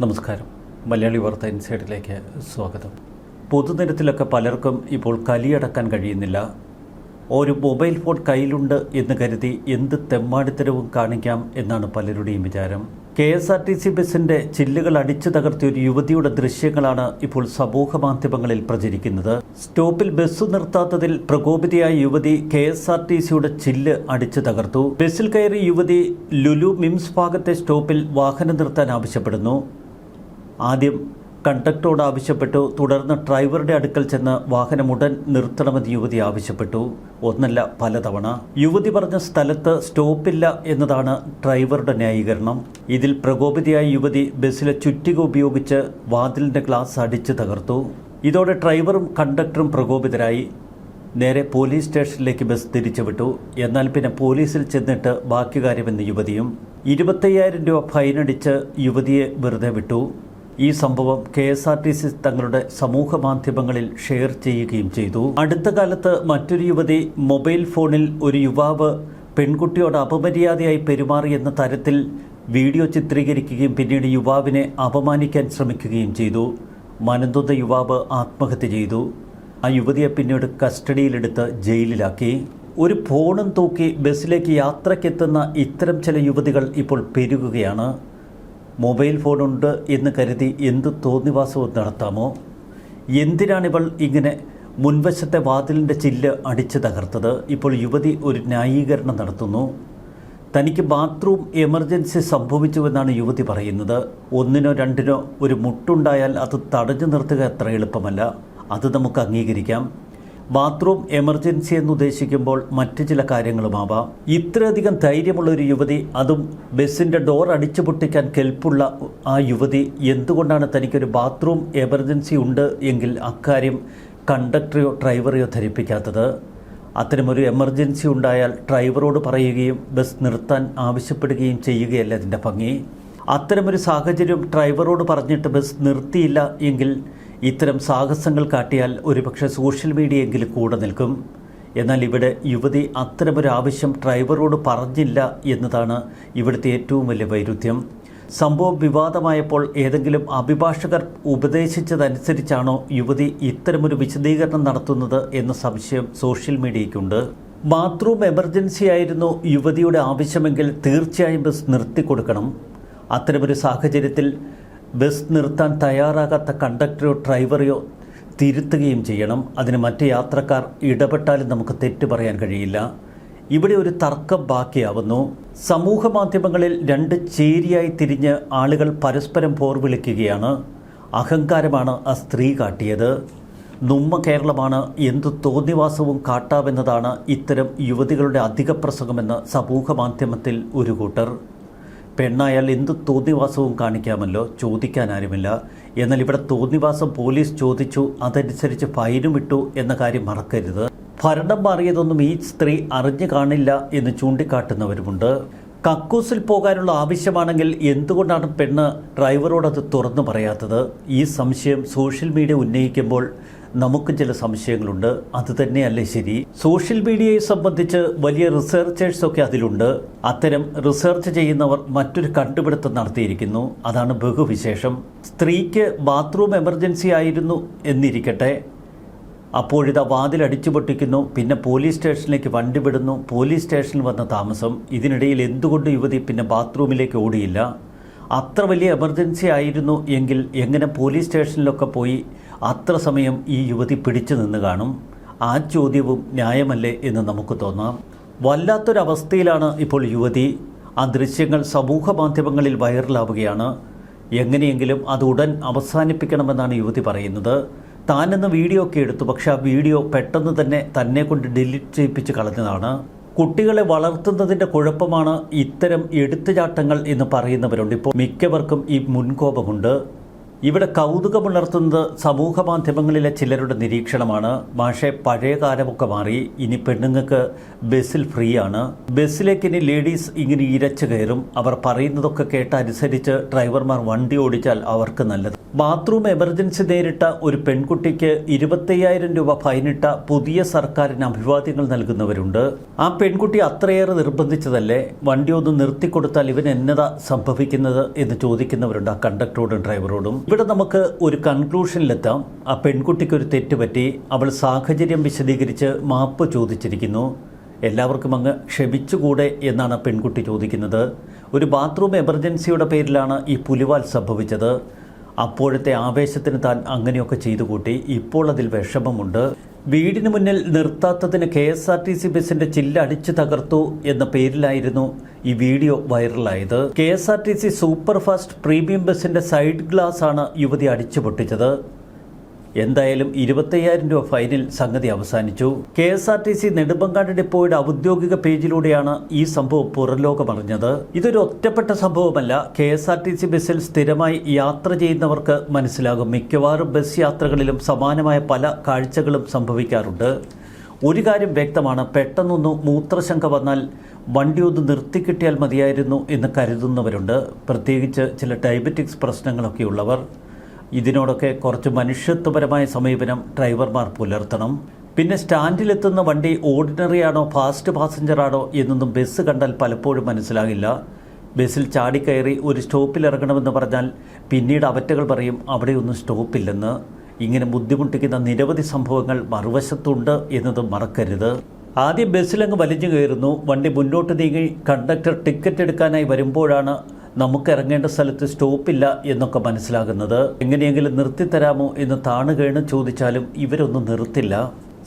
നമസ്കാരം. മലയാളി വാർത്ത ഇൻസൈഡിലേക്ക് സ്വാഗതം. പൊതുനിരത്തിലൊക്കെ പലർക്കും ഇപ്പോൾ കലിയടക്കാൻ കഴിയുന്നില്ല. ഒരു മൊബൈൽ ഫോൺ കയ്യിലുണ്ട് എന്ന് കരുതി എന്ത് തെമ്മാടിത്തരവും കാണിക്കാം എന്നാണ് പലരുടെയും വിചാരം. KSRTC ബസ്സിൻ്റെ ചില്ലുകൾ അടിച്ചു തകർത്തിയ ഒരു യുവതിയുടെ ദൃശ്യങ്ങളാണ് ഇപ്പോൾ സമൂഹ മാധ്യമങ്ങളിൽ പ്രചരിക്കുന്നത്. സ്റ്റോപ്പിൽ ബസ് നിർത്താത്തതിൽ പ്രകോപിതയായ യുവതി KSRTCയുടെ ചില്ല് അടിച്ചു തകർത്തു. ബസ്സിൽ കയറി യുവതി ലുലു മിംസ് ഭാഗത്തെ സ്റ്റോപ്പിൽ വാഹനം നിർത്താൻ ആവശ്യപ്പെടുന്നു. ആദ്യം കണ്ടക്ടറോട് ആവശ്യപ്പെട്ടു. തുടർന്ന് ഡ്രൈവറുടെ അടുക്കൽ ചെന്ന് വാഹനം ഉടൻ നിർത്തണമെന്ന് യുവതി ആവശ്യപ്പെട്ടു. ഒന്നല്ല പലതവണ. യുവതി പറഞ്ഞ സ്ഥലത്ത് സ്റ്റോപ്പില്ല എന്നതാണ് ഡ്രൈവറുടെ ന്യായീകരണം. ഇതിൽ പ്രകോപിതയായ യുവതി ബസ്സിലെ ചുറ്റിക ഉപയോഗിച്ച് വാതിലിൻ്റെ ഗ്ലാസ് അടിച്ചു തകർത്തു. ഇതോടെ ഡ്രൈവറും കണ്ടക്ടറും പ്രകോപിതരായി. നേരെ പോലീസ് സ്റ്റേഷനിലേക്ക് ബസ് തിരിച്ചുവിട്ടു. എന്നാൽ പിന്നെ പോലീസിൽ ചെന്നിട്ട് ബാക്കി കാര്യമെന്ന് യുവതിയും. 25,000 രൂപ ഫൈനടിച്ച് യുവതിയെ വെറുതെ വിട്ടു. ഈ സംഭവം KSRTC തങ്ങളുടെ സമൂഹ മാധ്യമങ്ങളിൽ ഷെയർ ചെയ്യുകയും ചെയ്തു. അടുത്ത കാലത്ത് മറ്റൊരു യുവതി മൊബൈൽ ഫോണിൽ ഒരു യുവാവ് പെൺകുട്ടിയോട് അപമര്യാദയായി പെരുമാറിയെന്ന തരത്തിൽ വീഡിയോ ചിത്രീകരിക്കുകയും പിന്നീട് യുവാവിനെ അപമാനിക്കാൻ ശ്രമിക്കുകയും ചെയ്തു. മനംനൊന്ത യുവാവ് ആത്മഹത്യ ചെയ്തു. ആ യുവതിയെ പിന്നീട് കസ്റ്റഡിയിലെടുത്ത് ജയിലിലാക്കി. ഒരു ഫോണും തൂക്കി ബസ്സിലേക്ക് യാത്രയ്ക്കെത്തുന്ന ഇത്തരം ചില യുവതികൾ ഇപ്പോൾ പെരുകുകയാണ്. മൊബൈൽ ഫോണുണ്ട് എന്ന് കരുതി എന്ത് തോന്നിവാസവും നടത്താമോ? എന്തിനാണിവൾ ഇങ്ങനെ മുൻവശത്തെ വാതിലിൻ്റെ ചില്ല് അടിച്ചു തകർത്തത്? ഇപ്പോൾ യുവതി ഒരു ന്യായീകരണം നടത്തുന്നു. തനിക്ക് ബാത്റൂം എമർജൻസി സംഭവിച്ചുവെന്നാണ് യുവതി പറയുന്നത്. ഒന്നിനോ രണ്ടിനോ ഒരു മുട്ടുണ്ടായാൽ അത് തടഞ്ഞു നിർത്തുക അത്ര എളുപ്പമല്ല. അത് നമുക്ക് അംഗീകരിക്കാം. ബാത്റൂം എമർജൻസി എന്നുദ്ദേശിക്കുമ്പോൾ മറ്റു ചില കാര്യങ്ങളുമാവാം. ഇത്രയധികം ധൈര്യമുള്ള ഒരു യുവതി, അതും ബസ്സിൻ്റെ ഡോർ അടിച്ചു പൊട്ടിക്കാൻ കെൽപ്പുള്ള ആ യുവതി, എന്തുകൊണ്ടാണ് തനിക്കൊരു ബാത്റൂം എമർജൻസി ഉണ്ട് എങ്കിൽ അക്കാര്യം കണ്ടക്ടറെയോ ഡ്രൈവറെയോ ധരിപ്പിക്കാത്തത്? അത്തരമൊരു എമർജൻസി ഉണ്ടായാൽ ഡ്രൈവറോട് പറയുകയും ബസ് നിർത്താൻ ആവശ്യപ്പെടുകയും ചെയ്യുകയല്ല അതിൻ്റെ ഭംഗി. അത്തരമൊരു സാഹചര്യം ഡ്രൈവറോട് പറഞ്ഞിട്ട് ബസ് നിർത്തിയില്ല എങ്കിൽ ഇത്തരം സാഹസങ്ങൾ കാട്ടിയാൽ ഒരുപക്ഷെ സോഷ്യൽ മീഡിയയെങ്കിലും കൂടെ നിൽക്കും. എന്നാൽ ഇവിടെ യുവതി അത്തരമൊരു ആവശ്യം ഡ്രൈവറോട് പറഞ്ഞില്ല എന്നതാണ് ഇവിടുത്തെ ഏറ്റവും വലിയ വൈരുദ്ധ്യം. സംഭവം വിവാദമായപ്പോൾ ഏതെങ്കിലും അഭിഭാഷകർ ഉപദേശിച്ചതനുസരിച്ചാണോ യുവതി ഇത്തരമൊരു വിശദീകരണം നടത്തുന്നത് എന്ന സംശയം സോഷ്യൽ മീഡിയയ്ക്കുണ്ട്. ബാത്റൂം എമർജൻസി ആയിരുന്നു യുവതിയുടെ ആവശ്യമെങ്കിൽ തീർച്ചയായും ബസ് നിർത്തിക്കൊടുക്കണം. അത്തരമൊരു സാഹചര്യത്തിൽ ബസ് നിർത്താൻ തയ്യാറാകാത്ത കണ്ടക്ടറോ ഡ്രൈവറെയോ തിരുത്തുകയും ചെയ്യണം. അതിന് മറ്റ് യാത്രക്കാർ ഇടപെട്ടാലും നമുക്ക് തെറ്റ് പറയാൻ കഴിയില്ല. ഇവിടെ ഒരു തർക്കം ബാക്കിയാവുന്നു. സമൂഹ മാധ്യമങ്ങളിൽ രണ്ട് ചേരിയായി തിരിഞ്ഞ് ആളുകൾ പരസ്പരം പോർവിളിക്കുകയാണ്. അഹങ്കാരമാണ് ആ സ്ത്രീ കാട്ടിയത്. നുമ്മ കേരളമാണ്, എന്തു തോന്നിവാസവും കാട്ടാമെന്നതാണ് ഇത്തരം യുവതികളുടെ അധിക പ്രസംഗമെന്ന് സമൂഹ മാധ്യമത്തിൽ ഒരു കൂട്ടർ. പെണ്ണായാൽ എന്ത് തോന്നിവാസവും കാണിക്കാമല്ലോ, ചോദിക്കാൻ ആരുമില്ല. എന്നാൽ ഇവിടെ തോന്നിവാസം പോലീസ് ചോദിച്ചു, അതനുസരിച്ച് ഫൈനും ഇട്ടു എന്ന കാര്യം മറക്കരുത്. ഭരണം മാറിയതൊന്നും ഈ സ്ത്രീ അറിഞ്ഞു കാണില്ല എന്ന് ചൂണ്ടിക്കാട്ടുന്നവരുമുണ്ട്. കക്കൂസിൽ പോകാനുള്ള ആവശ്യമാണെങ്കിൽ എന്തുകൊണ്ടാണ് പെണ്ണ് ഡ്രൈവറോടത് തുറന്നു പറയാത്തത്? ഈ സംശയം സോഷ്യൽ മീഡിയ ഉന്നയിക്കുമ്പോൾ നമുക്ക് ചില സംശയങ്ങളുണ്ട്. അതുതന്നെയല്ലേ ശരി? സോഷ്യൽ മീഡിയയെ സംബന്ധിച്ച് വലിയ റിസർച്ചേഴ്സൊക്കെ അതിലുണ്ട്. അത്തരം റിസർച്ച് ചെയ്യുന്നവർ മറ്റൊരു കണ്ടുപിടുത്തം നടത്തിയിരിക്കുന്നു. അതാണ് ബഹുവിശേഷം. സ്ത്രീക്ക് ബാത്റൂം എമർജൻസി ആയിരുന്നു എന്നിരിക്കട്ടെ, അപ്പോഴിതാ വാതിൽ അടിച്ചു പൊട്ടിക്കുന്നു. പിന്നെ പോലീസ് സ്റ്റേഷനിലേക്ക് വണ്ടി വിടുന്നു. പോലീസ് സ്റ്റേഷനിൽ വന്ന താമസം. ഇതിനിടയിൽ എന്തുകൊണ്ട് യുവതി പിന്നെ ബാത്റൂമിലേക്ക് ഓടിയില്ല? അത്ര വലിയ എമർജൻസി ആയിരുന്നു എങ്കിൽ എങ്ങനെ പോലീസ് സ്റ്റേഷനിലൊക്കെ പോയി അത്ര സമയം ഈ യുവതി പിടിച്ചു നിന്ന് കാണും? ആ ചോദ്യവും ന്യായമല്ലേ എന്ന് നമുക്ക് തോന്നാം. വല്ലാത്തൊരവസ്ഥയിലാണ് ഇപ്പോൾ യുവതി. ആ ദൃശ്യങ്ങൾ സമൂഹ മാധ്യമങ്ങളിൽ വൈറലാവുകയാണ്. എങ്ങനെയെങ്കിലും അത് ഉടൻ അവസാനിപ്പിക്കണമെന്നാണ് യുവതി പറയുന്നത്. താനെന്ന് വീഡിയോ ഒക്കെ എടുത്തു, പക്ഷേ ആ വീഡിയോ പെട്ടെന്ന് തന്നെ കൊണ്ട് ഡിലീറ്റ് ചെയ്യിപ്പിച്ച് കളഞ്ഞതാണ്. കുട്ടികളെ വളർത്തുന്നതിൻ്റെ കുഴപ്പമാണ് ഇത്തരം എടുത്തുചാട്ടങ്ങൾ എന്ന് പറയുന്നവരുണ്ട്. ഇപ്പോൾ മിക്കവർക്കും ഈ മുൻകോപമുണ്ട്. ഇവിടെ കൗതുകമുണർത്തുന്നത് സമൂഹ മാധ്യമങ്ങളിലെ ചിലരുടെ നിരീക്ഷണമാണ്. മാഷെ, പഴയ കാലമൊക്കെ മാറി, ഇനി പെണ്ണുങ്ങൾക്ക് ബസ്സിൽ ഫ്രീ ആണ്. ബസ്സിലേക്ക് ഇനി ലേഡീസ് ഇങ്ങനെ ഇരച്ചു കയറും. അവർ പറയുന്നതൊക്കെ കേട്ട് അനുസരിച്ച് ഡ്രൈവർമാർ വണ്ടി ഓടിച്ചാൽ അവർക്ക് നല്ലത്. ബാത്റൂം എമർജൻസി നേരിട്ട ഒരു പെൺകുട്ടിക്ക് 25,000 രൂപ ഫൈനിട്ട പുതിയ സർക്കാരിന് അഭിവാദ്യങ്ങൾ നൽകുന്നവരുണ്ട്. ആ പെൺകുട്ടി അത്രയേറെ നിർബന്ധിച്ചതല്ലേ, വണ്ടി ഒന്ന് നിർത്തിക്കൊടുത്താൽ ഇവൻ എന്നതാ സംഭവിക്കുന്നത് എന്ന് ചോദിക്കുന്നവരുണ്ട് ആ കണ്ടക്ടറോടും ഡ്രൈവറോടും. ഇവിടെ നമുക്ക് ഒരു കൺക്ലൂഷനിലെത്താം. ആ പെൺകുട്ടിക്ക് ഒരു തെറ്റ് പറ്റി, അവൾ സാഹചര്യം വിശദീകരിച്ച് മാപ്പ് ചോദിച്ചിരിക്കുന്നു. എല്ലാവർക്കും അങ്ങ് ക്ഷമിച്ചുകൂടെ എന്നാണ് ആ പെൺകുട്ടി ചോദിക്കുന്നത്. ഒരു ബാത്റൂം എമർജൻസിയുടെ പേരിലാണ് ഈ പുലിവാൽ സംഭവിച്ചത്. അപ്പോഴത്തെ ആവേശത്തിന് താൻ അങ്ങനെയൊക്കെ ചെയ്തു കൂട്ടി. ഇപ്പോൾ അതിൽ വിഷമമുണ്ട്. വീടിന് മുന്നിൽ നിർത്താത്തതിന് KSRTC ബസിന്റെ ചില്ല് അടിച്ചു തകർത്തു എന്ന പേരിലായിരുന്നു ഈ വീഡിയോ വൈറലായത്. KSRTC സൂപ്പർ ഫാസ്റ്റ് പ്രീമിയം ബസിന്റെ സൈഡ് ഗ്ലാസ് ആണ് യുവതി അടിച്ചു പൊട്ടിച്ചത്. എന്തായാലും 25,000 രൂപ ഫൈനിൽ സംഗതി അവസാനിച്ചു. KSRTC നെടുമങ്ങാട് ഡിപ്പോയുടെ ഔദ്യോഗിക പേജിലൂടെയാണ് ഈ സംഭവം പുറംലോകമറിഞ്ഞത്. ഇതൊരു ഒറ്റപ്പെട്ട സംഭവമല്ല. KSRTC ബസ്സിൽ സ്ഥിരമായി യാത്ര ചെയ്യുന്നവർക്ക് മനസ്സിലാകും. മിക്കവാറും ബസ് യാത്രകളിലും സമാനമായ പല കാഴ്ചകളും സംഭവിക്കാറുണ്ട്. ഒരു കാര്യം വ്യക്തമാണ്, പെട്ടെന്നൊന്ന് മൂത്രശങ്ക വന്നാൽ വണ്ടി ഒന്ന് നിർത്തിക്കിട്ടിയാൽ മതിയായിരുന്നു എന്ന് കരുതുന്നവരുണ്ട്. പ്രത്യേകിച്ച് ചില ഡയബറ്റിക്സ് പ്രശ്നങ്ങളൊക്കെ ഉള്ളവർ. ഇതിനോടൊക്കെ കുറച്ച് മനുഷ്യത്വപരമായ സമീപനം ഡ്രൈവർമാർ പുലർത്തണം. പിന്നെ സ്റ്റാൻഡിലെത്തുന്ന വണ്ടി ഓർഡിനറി ആണോ ഫാസ്റ്റ് പാസഞ്ചറാണോ എന്നൊന്നും ബസ് കണ്ടാൽ പലപ്പോഴും മനസ്സിലാകില്ല. ബസ്സിൽ ചാടിക്കയറി ഒരു സ്റ്റോപ്പിൽ ഇറങ്ങണമെന്ന് പറഞ്ഞാൽ പിന്നീട് അവറ്റകൾ പറയും അവിടെയൊന്നും സ്റ്റോപ്പില്ലെന്ന്. ഇങ്ങനെ ബുദ്ധിമുട്ടിക്കുന്ന നിരവധി സംഭവങ്ങൾ മറുവശത്തുണ്ട് എന്നത് മറക്കരുത്. ആദ്യം ബസ്സിലങ്ങ് വലിഞ്ഞു കയറുന്നു. വണ്ടി മുന്നോട്ട് നീങ്ങി കണ്ടക്ടർ ടിക്കറ്റ് എടുക്കാനായി വരുമ്പോഴാണ് നമുക്ക് ഇറങ്ങേണ്ട സ്ഥലത്ത് സ്റ്റോപ്പില്ല എന്നൊക്കെ മനസ്സിലാകുന്നത്. എങ്ങനെയെങ്കിലും നിർത്തിത്തരാമോ എന്ന് താണുകേണ് ചോദിച്ചാലും ഇവരൊന്നും നിർത്തില്ല.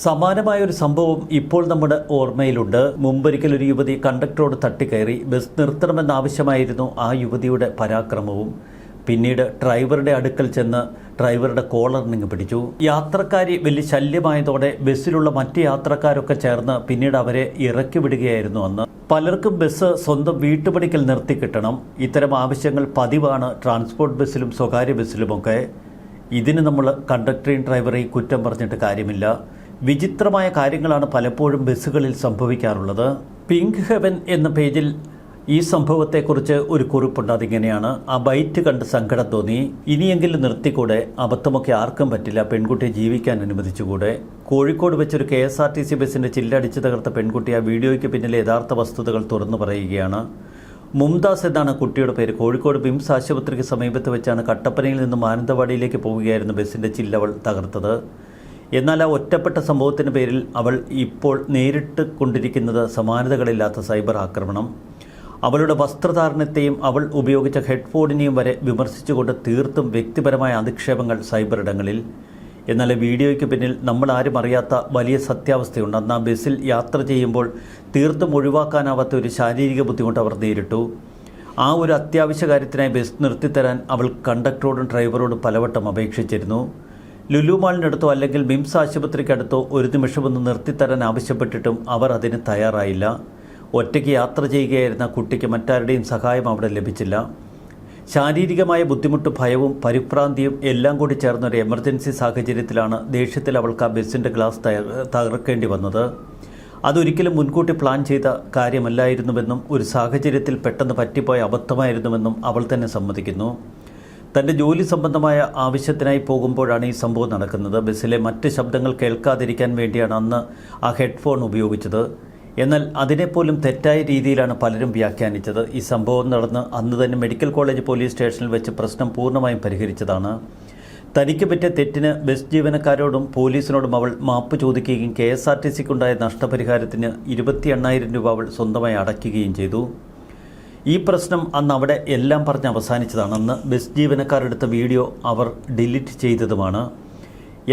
സമാനമായൊരു സംഭവം ഇപ്പോൾ നമ്മുടെ ഓർമ്മയിലുണ്ട്. മുമ്പൊരിക്കൽ ഒരു യുവതി കണ്ടക്ടറോട് തട്ടിക്കയറി. ബസ് നിർത്തണമെന്നാവശ്യമായിരുന്നു ആ യുവതിയുടെ പരാക്രമവും. പിന്നീട് ഡ്രൈവറുടെ അടുക്കൽ ചെന്ന് ഡ്രൈവറുടെ കോളറിനിങ്ങ് പിടിച്ചു. യാത്രക്കാരി വലിയ ശല്യമായതോടെ ബസ്സിലുള്ള മറ്റ് യാത്രക്കാരൊക്കെ ചേർന്ന് പിന്നീട് അവരെ ഇറക്കി വിടുകയായിരുന്നു. അന്ന് പലർക്കും ബസ് സ്വന്തം വീട്ടുപടിക്കൽ നിർത്തിക്കിട്ടണം. ഇത്തരം ആവശ്യങ്ങൾ പതിവാണ് ട്രാൻസ്പോർട്ട് ബസ്സിലും സ്വകാര്യ ബസ്സിലുമൊക്കെ. ഇതിന് നമ്മൾ കണ്ടക്ടറെയും ഡ്രൈവറെയും കുറ്റം പറഞ്ഞിട്ട് കാര്യമില്ല. വിചിത്രമായ കാര്യങ്ങളാണ് പലപ്പോഴും ബസ്സുകളിൽ സംഭവിക്കാറുള്ളത്. പിങ്ക് ഹെവൻ എന്ന പേജിൽ ഈ സംഭവത്തെക്കുറിച്ച് ഒരു കുറിപ്പുണ്ട്. അതിങ്ങനെയാണ്: ആ ബൈറ്റ് കണ്ട് സങ്കടം തോന്നി, ഇനിയെങ്കിലും നിർത്തിക്കൂടെ, അബദ്ധമൊക്കെ ആർക്കും പറ്റില്ല, പെൺകുട്ടിയെ ജീവിക്കാൻ അനുവദിച്ചുകൂടെ. കോഴിക്കോട് വെച്ചൊരു KSRTC ബസ്സിന്റെ ചില്ലടിച്ച് തകർത്ത പെൺകുട്ടി ആ വീഡിയോയ്ക്ക് പിന്നിലെ യഥാർത്ഥ വസ്തുതകൾ തുറന്നു പറയുകയാണ്. മുംതാസ് എന്നാണ് കുട്ടിയുടെ പേര്. കോഴിക്കോട് ബിംസ് ആശുപത്രിക്ക് സമീപത്ത് വെച്ചാണ് കട്ടപ്പനയിൽ നിന്ന് മാനന്തവാടിയിലേക്ക് പോവുകയായിരുന്ന ബസ്സിന്റെ ചില്ലവൾ തകർത്തത്. എന്നാൽ ആ ഒറ്റപ്പെട്ട സംഭവത്തിന് പേരിൽ അവൾ ഇപ്പോൾ നേരിട്ട് കൊണ്ടിരിക്കുന്നത് സമാനതകളില്ലാത്ത സൈബർ ആക്രമണം. അവളുടെ വസ്ത്രധാരണത്തെയും അവൾ ഉപയോഗിച്ച ഹെഡ്ഫോണിനെയും വരെ വിമർശിച്ചുകൊണ്ട് തീർത്തും വ്യക്തിപരമായ അധിക്ഷേപങ്ങൾ സൈബർ ഇടങ്ങളിൽ. എന്നാൽ വീഡിയോയ്ക്ക് പിന്നിൽ നമ്മൾ ആരും അറിയാത്ത വലിയ സത്യാവസ്ഥയുണ്ട്. അന്ന് ആ ബസ്സിൽ യാത്ര ചെയ്യുമ്പോൾ തീർത്തും ഒഴിവാക്കാനാവാത്ത ഒരു ശാരീരിക ബുദ്ധിമുട്ട് അവർ നേരിട്ടു. ആ ഒരു അത്യാവശ്യ കാര്യത്തിനായി ബസ് നിർത്തിത്തരാൻ അവൾ കണ്ടക്ടറോടും ഡ്രൈവറോടും പലവട്ടം അപേക്ഷിച്ചിരുന്നു. ലുലു മാളിനടുത്തോ അല്ലെങ്കിൽ മിംസ് ആശുപത്രിക്കടുത്തോ ഒരു നിമിഷമൊന്ന് നിർത്തിത്തരാൻ ആവശ്യപ്പെട്ടിട്ടും അവർ അതിന് തയ്യാറായില്ല. ഒറ്റയ്ക്ക് യാത്ര ചെയ്യുകയായിരുന്ന കുട്ടിക്ക് മറ്റാരുടെയും സഹായം അവിടെ ലഭിച്ചില്ല. ശാരീരികമായ ബുദ്ധിമുട്ടും ഭയവും പരിഭ്രാന്തിയും എല്ലാം കൂടി ചേർന്നൊരു എമർജൻസി സാഹചര്യത്തിലാണ് ദേഷ്യത്തിൽ അവൾക്ക് ആ ബസ്സിൻ്റെ ഗ്ലാസ് തകർക്കേണ്ടി വന്നത്. അതൊരിക്കലും മുൻകൂട്ടി പ്ലാൻ ചെയ്ത കാര്യമല്ലായിരുന്നുവെന്നും ഒരു സാഹചര്യത്തിൽ പെട്ടെന്ന് പറ്റിപ്പോയ അബദ്ധമായിരുന്നുവെന്നും അവൾ തന്നെ സമ്മതിക്കുന്നു. തൻ്റെ ജോലി സംബന്ധമായ ആവശ്യത്തിനായി പോകുമ്പോഴാണ് ഈ സംഭവം നടക്കുന്നത്. ബസ്സിലെ മറ്റ് ശബ്ദങ്ങൾ കേൾക്കാതിരിക്കാൻ വേണ്ടിയാണ് അന്ന് ആ ഹെഡ്ഫോൺ ഉപയോഗിച്ചത്. എന്നാൽ അതിനെപ്പോലും തെറ്റായ രീതിയിലാണ് പലരും വ്യാഖ്യാനിച്ചത്. ഈ സംഭവം നടന്ന് അന്ന് തന്നെ മെഡിക്കൽ കോളേജ് പോലീസ് സ്റ്റേഷനിൽ വെച്ച് പ്രശ്നം പൂർണ്ണമായും പരിഹരിച്ചതാണ്. തനിക്ക് പറ്റിയ തെറ്റിന് ബസ് ജീവനക്കാരോടും പോലീസിനോടും അവൾ മാപ്പ് ചോദിക്കുകയും KSRTCക്കുണ്ടായ നഷ്ടപരിഹാരത്തിന് 28,000 രൂപ അവൾ സ്വന്തമായി അടയ്ക്കുകയും ചെയ്തു. ഈ പ്രശ്നം അന്ന് അവിടെ എല്ലാം പറഞ്ഞ് അവസാനിച്ചതാണ്. അന്ന് ബസ് ജീവനക്കാരെടുത്ത വീഡിയോ അവർ ഡിലീറ്റ് ചെയ്തതുമാണ്.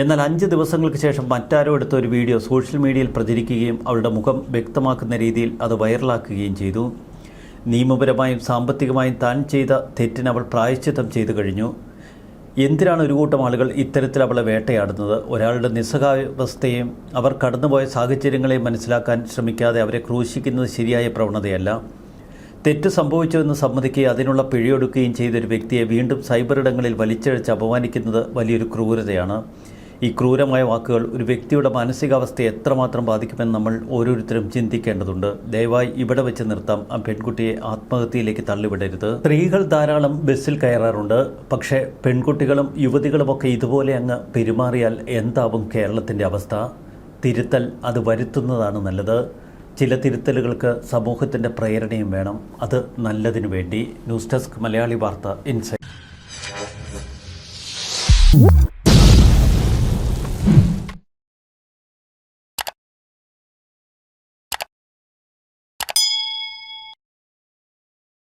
എന്നാൽ 5 ദിവസങ്ങൾക്ക് ശേഷം മറ്റാരോ എടുത്ത ഒരു വീഡിയോ സോഷ്യൽ മീഡിയയിൽ പ്രചരിക്കുകയും അവളുടെ മുഖം വ്യക്തമാക്കുന്ന രീതിയിൽ അത് വൈറലാക്കുകയും ചെയ്തു. നിയമപരമായും സാമ്പത്തികമായും താൻ ചെയ്ത തെറ്റിന് അവൾ പ്രായശ്ചിത്തം ചെയ്തു കഴിഞ്ഞു. എന്തിനാണ് ഒരു കൂട്ടം ആളുകൾ ഇത്തരത്തിൽ അവളെ വേട്ടയാടുന്നത്? ഒരാളുടെ നിസ്സഹായാവസ്ഥയും അവർ കടന്നുപോയ സാഹചര്യങ്ങളെയും മനസ്സിലാക്കാൻ ശ്രമിക്കാതെ അവരെ ക്രൂശിക്കുന്നത് ശരിയായ പ്രവണതയല്ല. തെറ്റ് സംഭവിച്ചുവെന്ന് സമ്മതിക്കുകയും അതിനുള്ള പിഴയൊടുക്കുകയും ചെയ്തൊരു വ്യക്തിയെ വീണ്ടും സൈബർ ഇടങ്ങളിൽ വലിച്ചിഴച്ച് അപമാനിക്കുന്നത് വലിയൊരു ക്രൂരതയാണ്. ഈ ക്രൂരമായ വാക്കുകൾ ഒരു വ്യക്തിയുടെ മാനസികാവസ്ഥയെ എത്രമാത്രം ബാധിക്കുമെന്ന് നമ്മൾ ഓരോരുത്തരും ചിന്തിക്കേണ്ടതുണ്ട്. ദയവായി ഇവിടെ വെച്ച് നിർത്താം. ആ പെൺകുട്ടിയെ ആത്മഹത്യയിലേക്ക് തള്ളിവിടരുത്. സ്ത്രീകൾ ധാരാളം ബസ്സിൽ കയറാറുണ്ട്. പക്ഷേ പെൺകുട്ടികളും യുവതികളുമൊക്കെ ഇതുപോലെ അങ്ങ് പെരുമാറിയാൽ എന്താവും കേരളത്തിൻ്റെ അവസ്ഥ? തിരുത്തൽ അത് വരുത്തുന്നതാണ് നല്ലത്. ചില തിരുത്തലുകൾക്ക് സമൂഹത്തിൻ്റെ പ്രേരണയും വേണം. അത് നല്ലതിനു വേണ്ടി. ന്യൂസ് ഡെസ്ക് മലയാളി വാർത്ത ഇൻസൈറ്റ്.